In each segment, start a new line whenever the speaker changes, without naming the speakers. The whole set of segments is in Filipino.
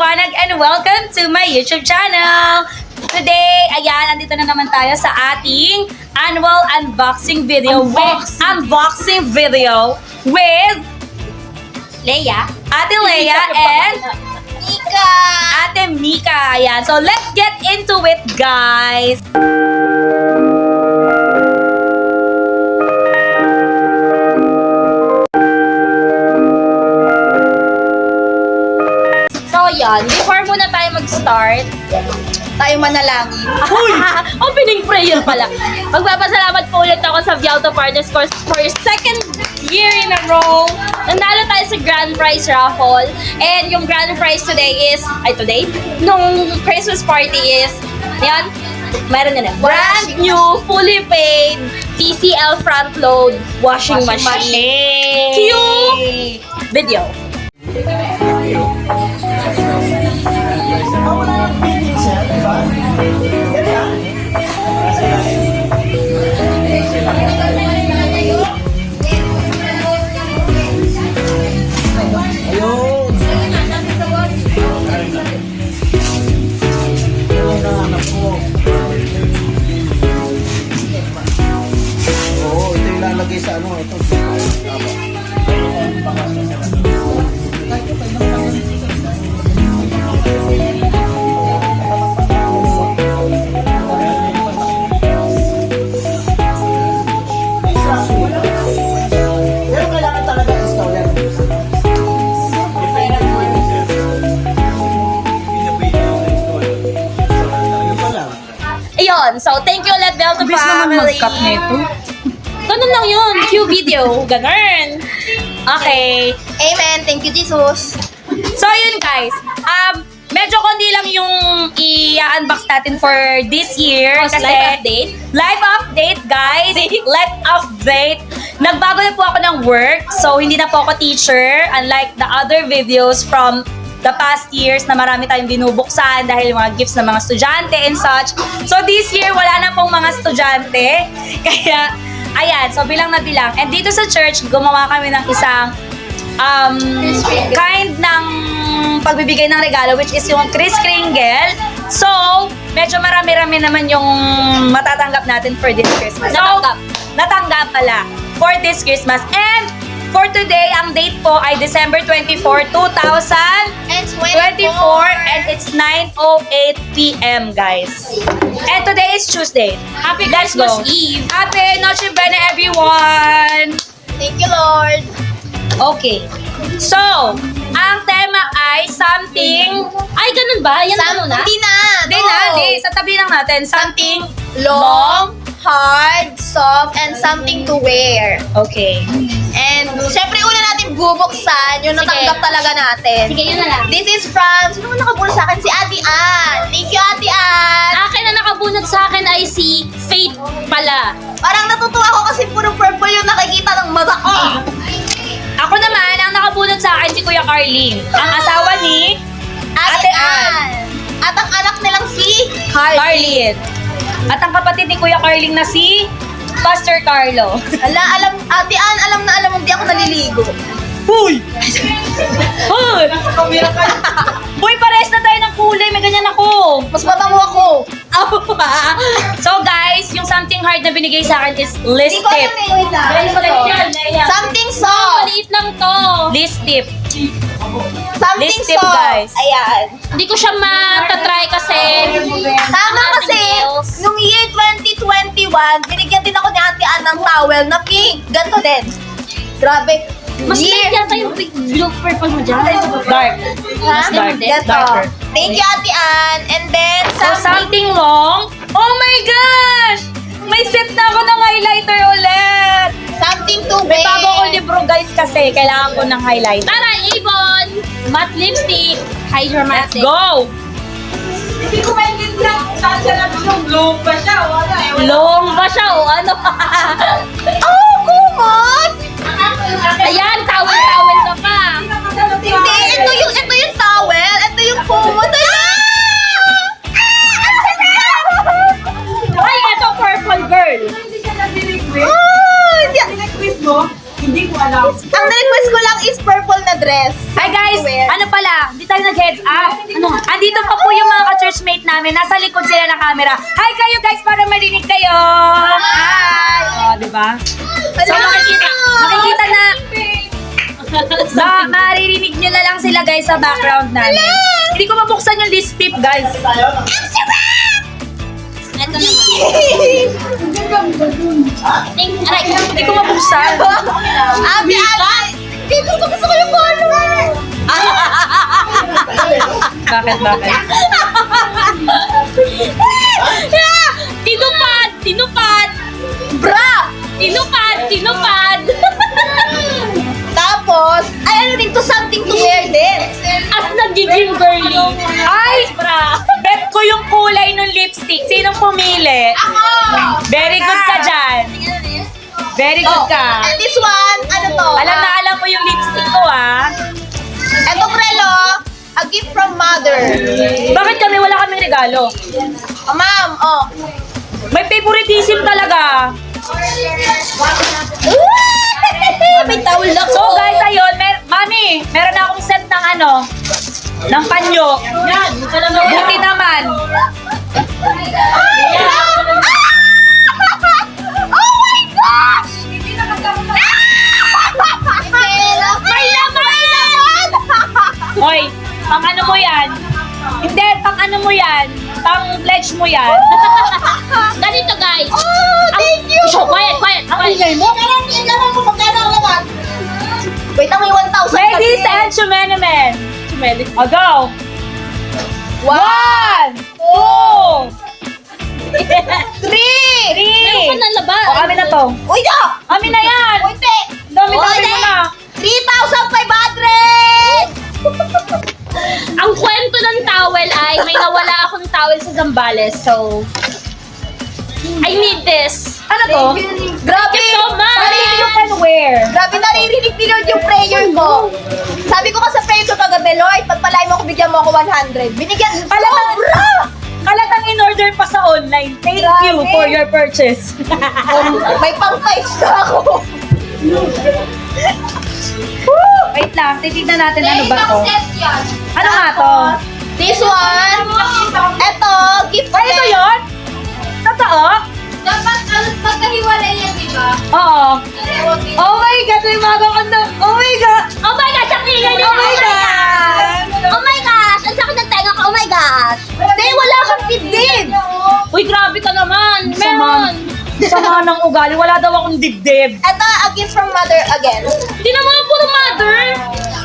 kaliwanag and welcome to my YouTube channel! Today, ayan, andito na naman tayo sa ating annual unboxing video with Leia, Ate Leia and
Mika!
Ate Mika. Ayan, so let's get into it, guys! So, yan. Before muna tayo mag-start,
Tayo manalangin.
opening prayer pala. Magpapasalamat po ulit ako sa Vialto Partners Course for your second year in a row. Nanalo tayo sa grand prize raffle. And yung grand prize today is, nung Christmas party is, yan, meron na. Brand new, fully paid, TCL front load washing machine. Cue video.
Oo, ito yung lalagay sa ano, ito. Pero kailangan talaga installer.
Ayun, so thank you ulit, Vialto family. Ganun lang yun, cue video, ganun. Okay.
Amen. Thank you, Jesus.
So yun guys, medyo konti lang yung i-unbox natin for this year. Kasi
live update?
Live update, guys. Live update. Nagbago na po ako ng work. So hindi na po ako teacher. Unlike the other videos from the past years na marami tayong binubuksan dahil yung mga gifts ng mga estudyante and such. So this year, wala na pong mga estudyante. Kaya, ayan. So bilang na bilang. And dito sa church, gumawa kami ng isang kind ng pagbibigay ng regalo, which is yung Kris Kringle. So, medyo marami-rami naman yung matatanggap natin for this Christmas. Natanggap pala for this Christmas. And for today, ang date po ay December 24, 2024, and it's 9:08 p.m. guys. And today is Tuesday.
Happy
Let's
Christmas
go.
Eve.
Happy Noche Buena, everyone!
Thank you, Lord.
Okay. So, ang tema ay something... Ay, ganun ba? Yan ano na?
Hindi na.
Hindi na, hindi. Sa tabi lang natin. Something
Long, hard, soft, and something to wear.
Okay.
And, syempre, una natin bubuksan yung
Sige.
natanggap talaga natin.
Sige, yun na lang.
This is from, sino mo nakabula sa akin? Si Ate Ann. Thank you, Ate Ann.
Akin na nakabunod sa akin ay si Faith pala.
Parang natutuwa ako kasi puro purple yung nakikita ng mata ko.
Ako naman, ang nakabunod sa akin si Kuya Carling. Ang asawa ni
Ate Ann. At ang anak nilang si
Carlin. At ang kapatid ni Kuya Carling na si Pastor Carlo.
alam, Ate Ann, alam na alam mo, hindi ako naliligo.
Huy! Huy! Boy, pares na tayo ng kulay. May ganyan ako.
Mas mabango ako.
So guys, yung something hard na binigay sa akin is list
Hindi ko
tip.
alam eh, wait lang. Something soft.
Maliit lang to. List tip.
Something
List tip,
soft.
guys.
Ayan.
Hindi ko siya matatry kasi
Tama
ang
kasi,
ating nails.
nung year 2021, binigyan din ako ni Ate Ann ng towel na pink. Ganto din. Grabe.
Mas light yata yung blue purple mo dyan. Dark.
Ha?
Mas dark.
Ganto.
Darker.
Thank you, Ate Ann. And then,
So something long. Oh my gosh! May set na ako ng highlighter ulit.
something to
May
wear.
bago ko libro guys kasi kailangan ko ng highlighter. Tara, Avon! Matte lipstick. Hydra Matte. Let's go!
Hindi ko maintindihan kung saan siya nagulong. Long ba siya? Wala eh.
Long ba siya o ano?
Oh, kumot!
Ayan, towel-towel ka pa.
Hindi, ito yung towel. Ito yung kumot.
Ay, ito purple girl.
Hindi siya nag-request.
Oh,
Request mo? Hindi ko alam.
ang request ko lang is purple na dress.
Hi guys,
To wear.
ano pala, hindi
tayo nag-heads up. Andito pa po yung mga ka-churchmate namin. Nasa likod sila ng camera. Hi kayo guys, para marinig kayo. Hi! O, diba? So, makikita na, maririnig nyo na lang sila guys sa background namin. Hindi ko mabuksan yung list tip guys.
Ito naman. Aray,
Hindi ko mabuksan.
Abi! Dito gusto ko yung follower!
Bakit?
tinupad! Tinupad!
Bra!
Tinupad!
Tapos, ay ano din to, something to wear din.
As nagiging girly.
Ay!
Bra!
Bet ko yung kulay ng lipstick. Sinong pumili? Very good ka dyan. Very good ka.
And this one, ano to?
Alam na alam mo yung lipstick ko ah.
Eto prelo, a gift from mother.
Bakit kami wala kaming regalo?
Oh, ma'am, oh.
May favoritism talaga.
May towel na
So guys, ayun, Mami, meron na akong set ng ng panyo.
Yan!
Buti naman.
Oh my gosh! May laman!
Hoy, pang ano mo yan? Hindi, pang ano mo yan? Pang pledge mo yan?
Ganito guys.
Oh, thank you!
Quiet.
Kailangan mo magkano ang laman? Wait, may 1,000
Ladies and gentlemen. O, go! 1, 2, 3!
Meron ka na laban.
O, kami na to.
Uy, no!
Kami na yan!
Uy, te!
Dami-dami mo na.
3,500!
Ang kwento ng towel ay may nawala akong towel sa Zambales. So, I need this.
Ano to?
Grabe!
Thank you so much.
Sarili you can wear.
Grabe, naririnig ni Lord yung prayer ko. Sabi ko ka sa prayer ko kagabi, Lord, pagpalain mo ako, bigyan mo ako 100. Binigyan, sobra!
Kalatang in-order pa sa online. Thank you
Grabe.
for your purchase.
May pang-fights na ako.
Wait lang, titignan natin ano ba to. Ano nga to?
This one, eto, gift
Ay, ito yun? Totoo?
Dapat magkahiwalay yan, di ba?
Oo. Oh my God, may mga kanda. Oh my God!
Oh my gosh, ang ingay nila.
Oh my God!
Oh my gosh, ang sakit ng tenga ko, oh my gosh. Day, wala kang dibdib.
Uy, grabe ka naman.
Sama,
Meron.
sama ng ugali. Wala daw akong dibdib.
Eto, a gift from mother again.
Hindi na mga puro mother.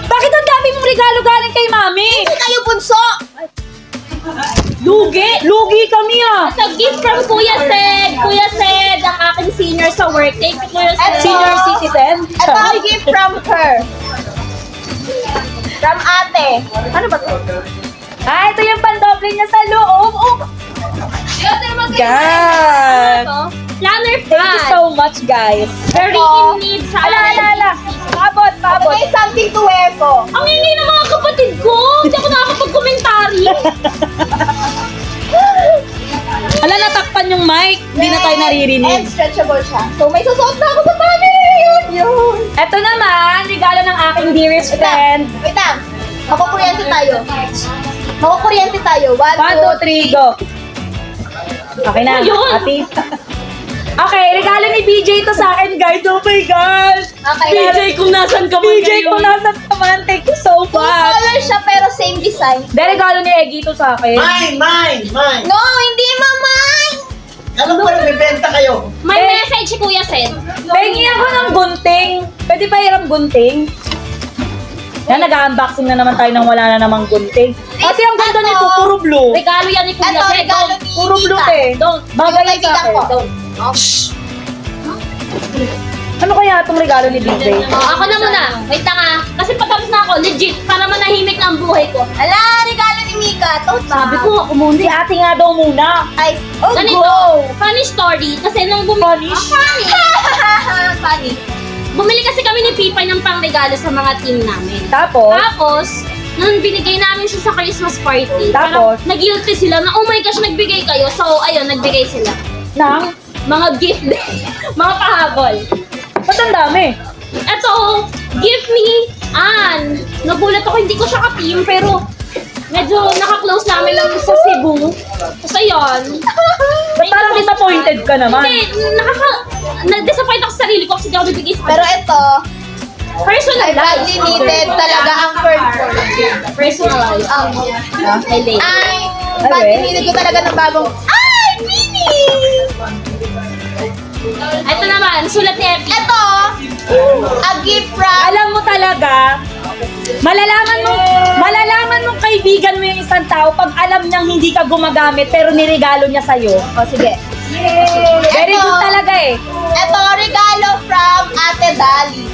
Bakit ang dami mong regalo galing kay Mami?
Hindi kayo bunso.
Lugi? Lugi kami ah.
So, gift from Kuya Sed. Kuya Sed, ang aking senior sa work. Thank you, Kuya Sed.
Senior citizen?
Eto, a gift from her. From ate.
Ano ba to? Ah, ito yung pandoble niya sa loob. Oh, God!
Planner
Thank you
pad.
so much, guys.
Very in need sa
Ala. Paabot.
May something to wear ko.
Ang ingay ng mga kapatid ko. Hindi ako nakakapag-komentary.
Ala, natakpan yung mic. Hindi na tayo
And
naririnig.
stretchable siya. So, may susuot na ako sa pami. Yun.
Ito naman, regalo ng aking dearest friend.
Wait lang. Makukuryente tayo. 1,
1, 2, 3, go. Okay na,
Ayun.
ate. Okay, regalo ni BJ to sa akin, guys. Oh my gosh.
Okay.
BJ, kung nasan ka man
BJ, kung nasan ka man, thank you so
Full
much.
color siya pero same design.
De, regalo ni Eggy to sa akin.
Mine!
No, hindi mamay!
Alam ko na may benta kayo.
May message si Kuya Sed.
Pengi ako ng gunting. Pwede pa hiram gunting? Yan, nag-unboxing na naman tayo nang wala na namang gunting. Kasi ang ganda nito, puro blue.
Regalo yan ni Kuya
Ito,
Sed.
regalo ni
Puro blue,
Tita.
te.
Don't.
Bagay
Yung
yan sa
kaibigan
akin.
ko.
Don't.
Oh.
Ano kaya itong regalo ni BJ?
Oh, ako na muna. Wait lang ah. Kasi patapos na ako, legit, para manahimik na ang buhay ko.
Ala, regalo ni Mika. Tote
Sabi
bag.
ko, ako muna.
Si ate nga daw muna.
Ay, oh,
Ganito,
go!
funny story. Kasi nung
Funny?
Funny.
Funny.
Bumili kasi kami ni Pipay ng pangregalo sa mga team namin.
Tapos,
Tapos, nung binigay namin siya sa Christmas party,
Tapos?
parang nag-guilty sila na, oh my gosh, nagbigay kayo. So, ayun, nagbigay sila.
nang,
Mga gift mga pahabol.
ba't ang dami?
Eto, give me Ann. Nagulat ako, hindi ko siya ka-team, pero medyo naka-close namin lang sa Cebu. Kasi yun.
Ba't parang disappointed ka naman?
Hindi, nag-disappoint ako sa sarili ko kasi di ako bibigay sa
Pero ito,
personal
I badly needed talaga ang purple.
Personalized. May lady.
Ay, badly needed ko talaga ng bagong... Ay, Minnie!
Ito naman, sulat ni Epi.
Ito, a gift from...
Alam mo talaga, malalaman mong kaibigan mo yung isang tao pag alam niyang hindi ka gumagamit pero niregalo niya sa'yo.
O, sige.
Very good talaga eh.
Ito, regalo from Ate Dali.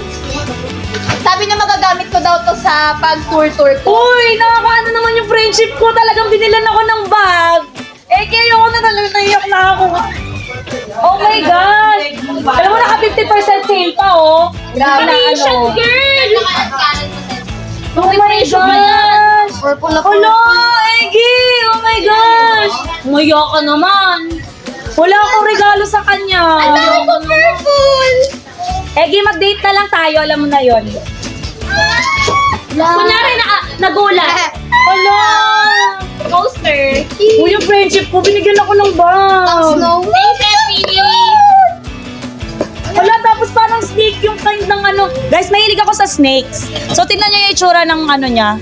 Sabi niya magagamit ko daw to sa pag-tour-tour ko.
Uy, nakakaano naman yung friendship ko. Talagang binilan ako ng bag. Eh, kaya ako na talagang naiyak na ako. Oh my God! Alam mo, naka 50% sale pa, oh.
Grabe na
Asian
ano.
girl!
Oh my gosh!
Purple na
Hello, Eggy! Oh my gosh!
Maya ka naman.
Wala akong regalo sa kanya.
Ang dami ko purple!
Eggy, mag-date na lang tayo. Alam mo na yon.
Kunyari nagulat.
Hala!
Coaster.
Uy, yung friendship ko, binigyan ako ng bag.
Snow.
Thanks, Epi.
Wala, tapos parang snake yung kind ng ano. Guys, mahilig ako sa snakes. So, tingnan nyo yung itsura ng ano niya.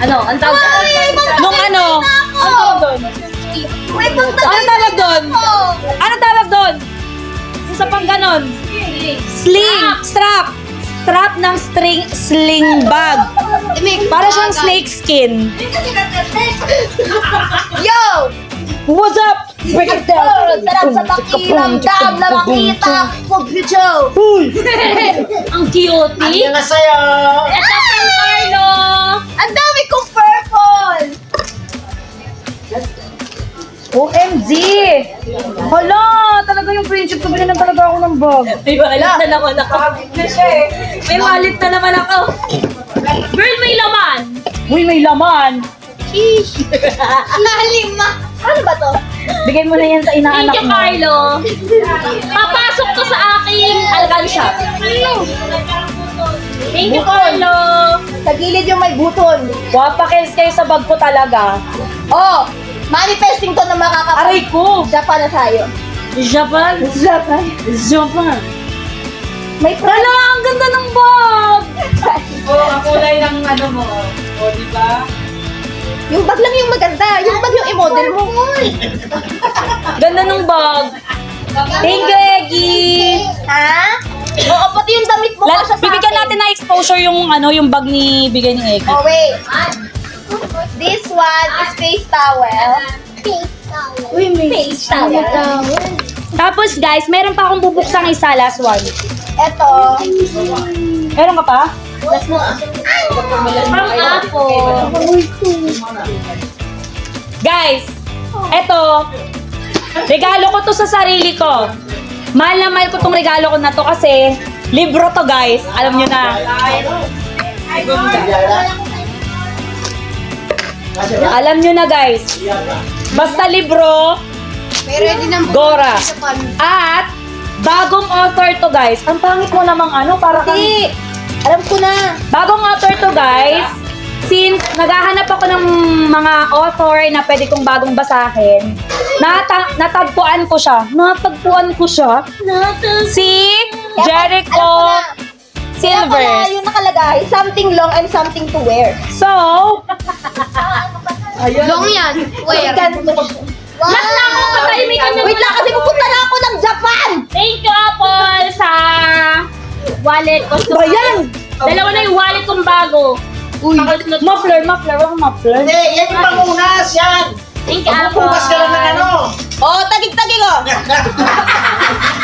Ano? Ang tawag
Nung ano?
Ang tawag doon?
Uy, pang
Ano tawag doon? Ano tawag doon? Yung sa pang ganon? Sling. Strap. Strap ng sling bag. Para siyang snake skin.
Yo!
What's up? Break it
Oh,
down.
sarap sa pakiramdam na makita ko video.
Uy!
Ang cutie.
Ang nga sa'yo!
Ito from Carlo.
Ang dami kong purple!
OMG! Hala! Talaga yung friendship ko, binigyan talaga ako ng bag.
May wallet na naman ako. May wallet na naman ako. Girl, may laman.
Uy, may laman.
Sheesh! Nalima! Ano ba to?
Bigay mo na yan sa
Thank
inaanak
you,
mo.
Carlo. Papasok to sa aking alkansya. Thank you, Carlo.
Sa gilid yung may buton.
Wapakils kayo sa bag ko talaga.
Oh! Manifesting to na makakapag...
Aray ko!
Japan na tayo.
Japan?
Japan?
Japan.
May
Hala, ang ganda ng bag!
Ang kulay ng ano mo. O, di ba?
Yung bag lang yung maganda. Yung bag yung i-model mo.
Ganda ng bag. Thank you, Eggy!
Ha? Oo, pati yung damit mo kasya sa
Bibigyan
akin.
natin na exposure yung ano, yung bag ni bigay ni Eggy.
Oh, wait. This one is face towel. Uy, may face towel.
Tapos guys, meron pa akong bubuksang isa, last one.
Ito.
Meron ka pa?
From Apo.
Guys, eto, regalo ko to sa sarili ko. Mahal na mahal ko tong regalo ko na to kasi libro to guys. Alam nyo na. Alam nyo na guys. Basta libro,
May ready ng
Gora. At bagong author to guys. Ang pangit mo namang ano, para kang...
Hindi. Alam ko na.
Bagong author to guys. Since naghahanap ako ng mga author na pwede kong bagong basahin, natagpuan ko siya. Si Jericho
Kaya pala
Silvers.
yung nakalagay, something long and something to wear.
So,
Long yan. Wear.
Last na ako, patay may kanya.
Wait lang, kasi pupunta na ako ng Japan!
Thank you, Apple, sa wallet ko.
ba yan?
Dalawa na yung wallet kong bago.
Muffler. Wag muffler.
Hindi, yan yung pangunas, yan!
Thank you, Apple.
Bukas ka lang ng ano!
Oh, tagig-tagig oh!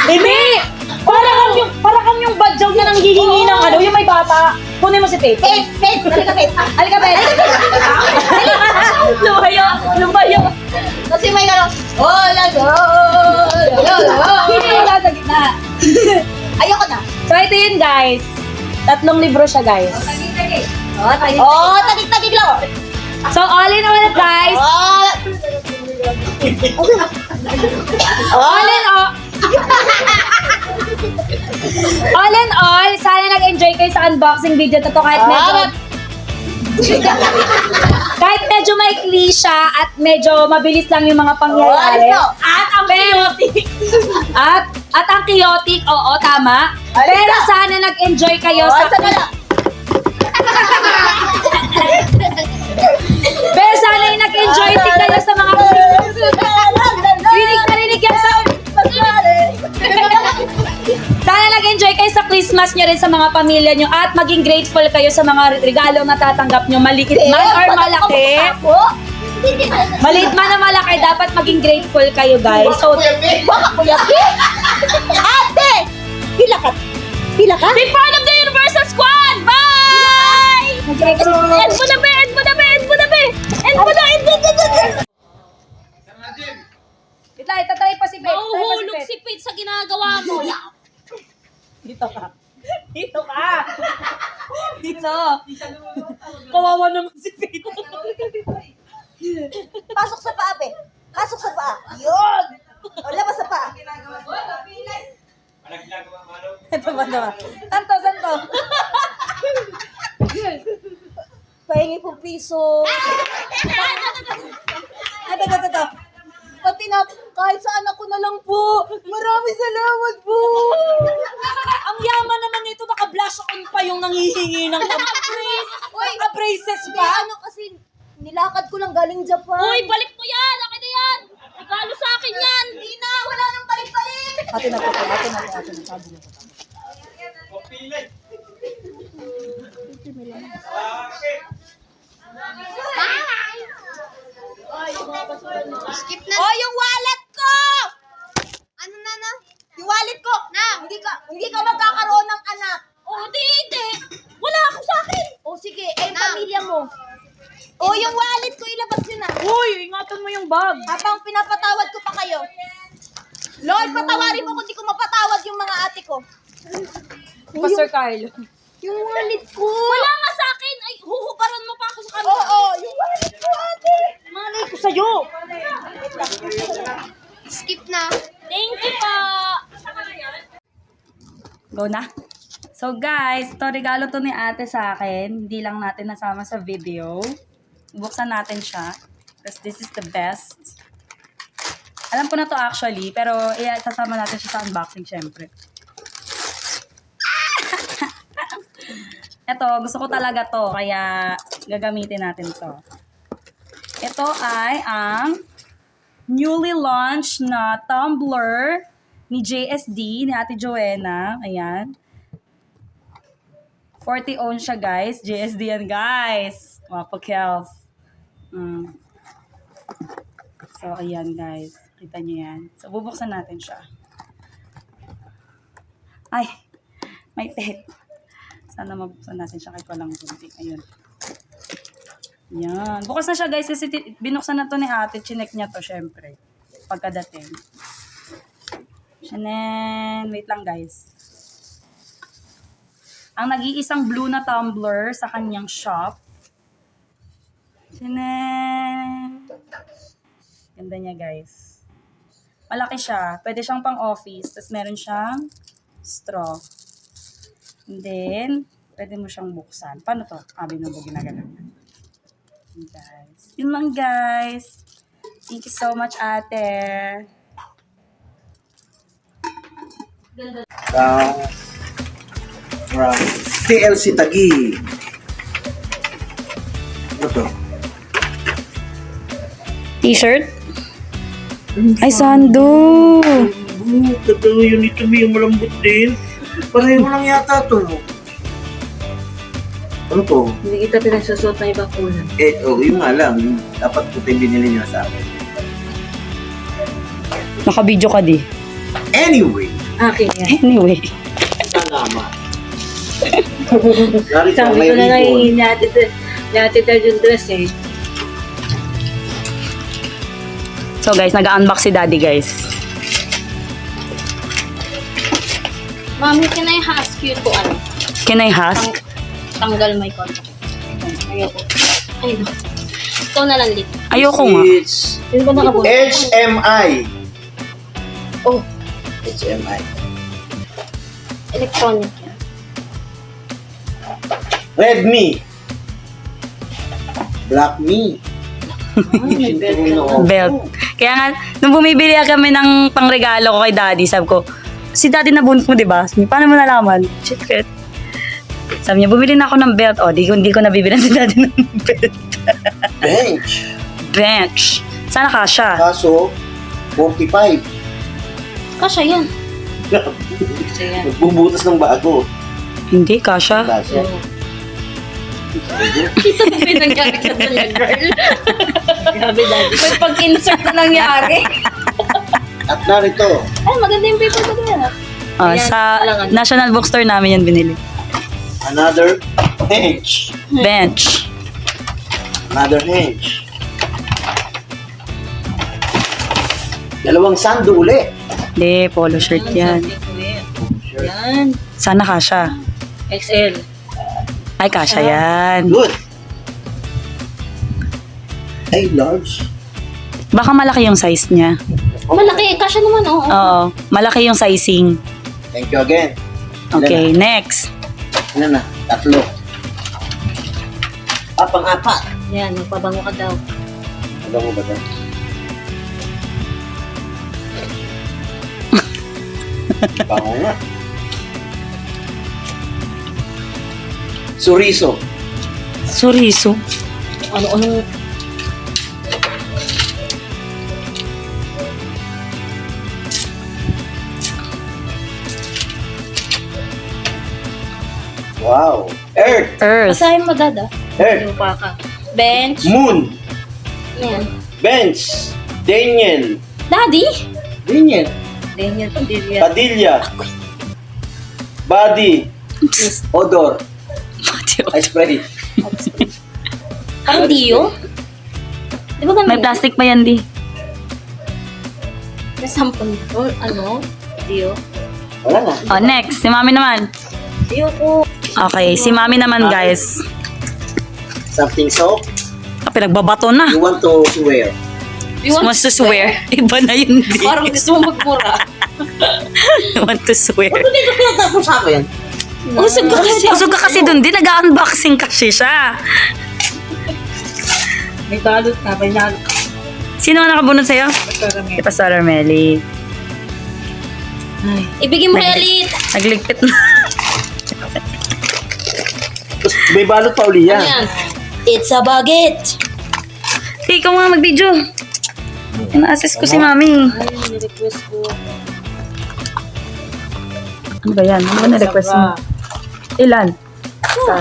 Hindi! Para kang yung badyaw na nang hihingi ng ano, yung may bata. Kunin mo si Faith.
Faith! Halika, Faith!
Halika, Faith. Lumayo.
Kasi may gano'n, oh, lago!
Hindi wala sa gitna.
Ayoko na.
So, ito yun, guys. 3 libro siya, guys.
Oh, tagig-tagig lang.
So, all in all, guys.
Oh!
All in all. All in all, sana nag-enjoy kayo sa unboxing video na to kahit medyo... medyo maikli siya at medyo mabilis lang yung mga
Oh,
pangyayari.
ano?
At ang chaotic.
At ang chaotic, oo, tama. Pero sana nag-enjoy kayo sa...
Asa na lang.
Pero sana yung nag-enjoy din kayo sa mga... Rinig yan sa... Sana nag-enjoy kayo sa Christmas nyo rin sa mga pamilya nyo at maging grateful kayo sa mga regalo na tatanggap nyo. Maliit man or malaki. Maliit man o malaki, dapat maging grateful kayo, guys. So,
Baka Kuya P. Ate! Pila ka? Pila ka?
Be part of the Universal Squad! Bye! End mo na, be! End mo na, be! End mo na, be! End mo na! End mo na!
ito, itatry pa si Pete.
Mahuhulog si Pete sa ginagawa mo.
Dito ka. Dito ka. Dito. Kawawa naman si Pete.
Pasok sa paa, Pe. Pasok sa paa. Yun! O, labas sa paa.
Ito ba? Santo.
Pahingi po piso.
Ito.
Pati na, kahit sa anak ko na lang po. Maraming salamat po.
Ang yaman naman nito, naka-blush on pa yung nangihingi ng naka-braces
Hindi,
pa.
ano kasi, nilakad ko lang galing Japan.
Uy, balik mo yan! Akin na yan! Regalo sa akin yan!
Hindi na, wala nang balik-balik.
Ate na. Sabi na.
Skip na. Oh, yung wallet ko! Ano na? Yung wallet ko! Hindi ka magkakaroon ng anak.
Oh, hindi! Wala ako sa akin!
O sige, yung pamilya mo. O yung wallet ko, ilabas nyo na.
Uy, ingatan mo yung bag.
Habang pinapatawad ko pa kayo. Lord, patawarin mo kung di ko mapatawad yung mga ate ko.
Pastor Carlo.
Yung wallet ko.
Wala nga sa akin! Ay, huhubaran mo pa ako sa kanila.
Oo, yung wallet ko, ate.
Malay ko sa'yo.
Skip na.
Thank you po!
Go na. So guys, ito regalo to ni ate sa akin. Hindi lang natin nasama sa video. Buksan natin siya. Because this is the best. Alam ko na to actually, pero sasama natin siya sa unboxing syempre. Ito, gusto ko talaga to, kaya gagamitin natin to. Ito ay ang newly launched na tumbler ni JSD, ni Ate Joanna. Ayan. 40 own siya, guys. JSD yan, guys. Mga pag-health. So, ayan, guys. Kita nyo yan. So, bubuksan natin siya. Ay, may tape. Sana mabuksan natin siya kahit walang gunting. Ayun. Yan. Bukas na siya, guys, kasi binuksan na to ni ate. Chinek niya to, syempre. Pagkadating. Shanen. Wait lang, guys. Ang nag-iisang blue na tumbler sa kanyang shop. Shanen. Ganda niya, guys. Malaki siya. Pwede siyang pang-office. Tapos meron siyang straw. And then, pwede mo siyang buksan. Paano to? Binubo, ginagalan. Guys. Yun lang, guys. Thank you so much, ate.
From TLC Taguig. Ano to?
T-shirt? Ay, sando!
Totoo yun ito, may malambot din. Pareho lang yata to. Ano to?
Hindi kita pinagsusot ng ibang kulay.
Yun nga lang. Dapat ito yung binili niya sa akin.
Naka-video ka di.
Anyway.
Akin yan.
Anyway.
Tama. Sorry,
Sabi
may
ko na nga
ribbon.
natitad yung dress eh.
So guys, nag-unbox si daddy, guys.
Mami, can I ask you to ano?
Can I ask?
Tanggal may contact. Ayoko. Ay, no. Ikaw na lang, Lit.
Ayoko nga.
It's
Sino ba nakabuti?
HMI.
Oh,
HMI.
electronic yan.
Redmi. Black Me.
Belt. Kaya nga, nung bumibili kami ng pangregalo ko kay daddy, sabi ko, si daddy nabunot mo, di ba? Paano mo nalaman? Secret. Sabi niya, bumili na ako ng belt. O, di ko nabibilan si daddy ng belt.
Bench.
Bench. Sana kasha.
Kaso, 45.
Kasha yan.
Nagbubutas ng bago.
Hindi, kasha.
Kaso,
Ito ba yung nangyari sa kanya, girl? May pag-insert na nangyari.
at narito,
Ay, maganda yung paper ko din.
Sa National Bookstore namin yan binili.
another hinge.
Bench.
Another hinge. Dalawang sando uli.
Hindi, polo shirt yan.
Yan.
Sana kasha.
XL.
Ay, kasha yan.
Good. Ay, large.
Baka malaki yung size niya.
Malaki. Kasha naman, oo.
Oo, malaki yung sizing.
Thank you again.
Okay, next.
Ano na? Tatlo. Pang-apat.
Yan, magpabango ka daw.
Ano mo ba ito? Bango nga. Suriso.
Suriso.
Ano-ano.
Wow. Earth.
Earth.
Basahin mo, dada.
Earth.
Lupa ka. Bench.
Moon.
Yan.
Bench. Daniel.
Daddy?
Daniel.
Daniel Padilla.
Padilla. Body. Odor. I spray.
Parang Dio? Di ba ganun?
May plastic pa yan, di.
May sampon ko. Ano? Dio?
Wala na.
Oh, next. Si mami naman.
Dio ko.
Okay, si mami naman, guys.
Something soap.
Pinagbabato na.
You want to wear.
Wants to swear. Iba na yun, di.
Parang gusto mo magmura.
Want to swear.
Hindi ko pinatapos sa akin.
Usog ka kasi.
Usog ka kasi dun, di. Nag-unboxing kasi siya.
May balot na. May nalot.
Sino ang nakabunod sa'yo? Si Pastor Armeli.
Ibigay mo kay Alit.
Nagligpit na.
Tapos may balot pa uli yan.
Ano yan? It's a baguette.
Hey, ikaw nga mag-video. Na-assist ko si mami.
Ay, nirequest ko.
Ano ba yan? Ano ba na-request mo? Ilan? Isa.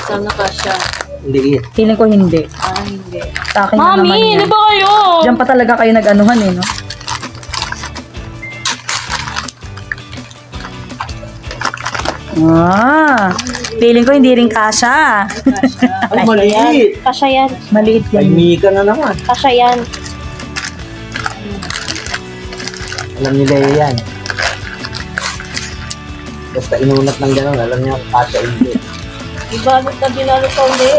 Sana ka siya.
Hindi.
Feeling ko hindi.
Hindi.
Sa akin na naman
Mami,
yan.
ano ba kayo?
Diyan pa talaga kayo nag-anuhan eh, no? Feeling ko hindi rin kasha.
Ay, maliit.
Kasha yan.
Maliit
Ay,
yan.
Mika na naman.
Kasha yan.
Alam nila yan. Basta inunat ng gano'n, alam niya kung kata hindi.
May balot na binalot pa uli.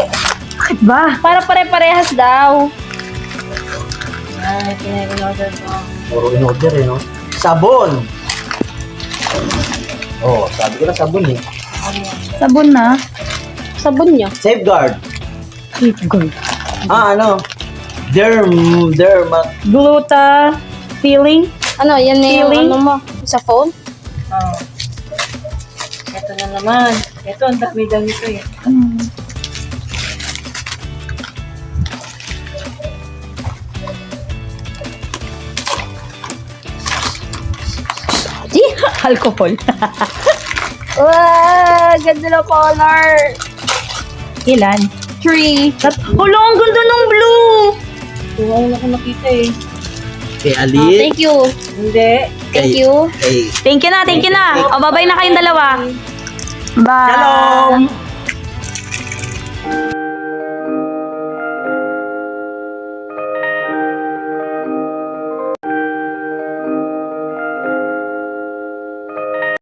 Bakit ba?
Para pare-parehas daw.
Ay, pinag-order ko.
Puro in-order eh, no? Sabon! Oh, sabi ko na sabon eh.
Sabon na.
Sabon niya.
Safeguard.
Safeguard.
Ano? Derma.
Gluta. Feeling.
Ano, yan na yung
Feeling?
ano mo. Sa phone?
Oh. Ito na naman. Ito, ang dami daw nito eh.
Di?
Alcohol.
Wow, ganda na color.
Ilan?
3.
Hala, ang ganda ng blue!
Tuwaw na ko nakita eh.
Kay Ali.
Thank you.
Hindi.
Thank you.
Kay
Thank you na, thank you na. O, babay na kayong dalawa. Bye.
Shalom!